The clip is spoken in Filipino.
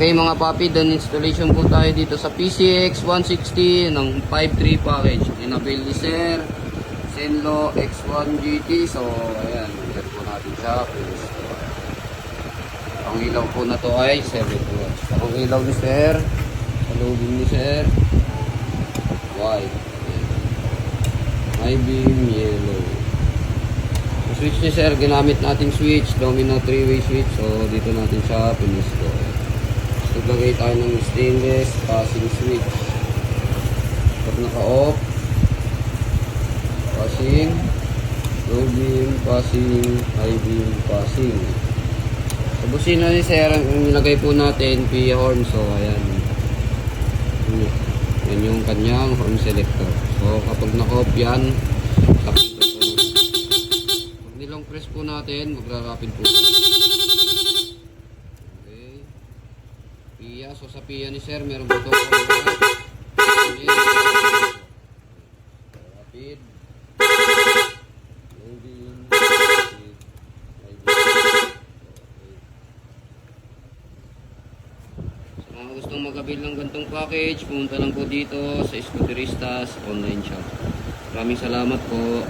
Okay mga papi, done installation po tayo dito sa PCX 160 ng 5.3 package. Inabil ni Sir Zenlo X1 GT. So ayan, ilan po natin siya. Ang ilaw po na to ay 7 watts. Ang ilaw ni Sir, sa lubing ni Sir, white. High beam yellow. So switch ni Sir, ginamit natin switch, domino 3-way switch. So dito natin siya pinisto. Naglagay tayo ng stainless passing switch. Pag naka-off, passing, low beam, passing, high beam, passing. Sa busina ni Sir, ang nilagay po natin, PIA horn. So ayan, yan yung kanyang horn selector. So kapag naka-off yan, pag nilong press po natin, magra-rapid po. PIA. So sa PIA ni Sir, meron po ito rapid, loading, rapid, sa mga gustong mag-avail ng gantong package, pumunta lang po dito sa Scooteristas online shop. Maraming salamat po.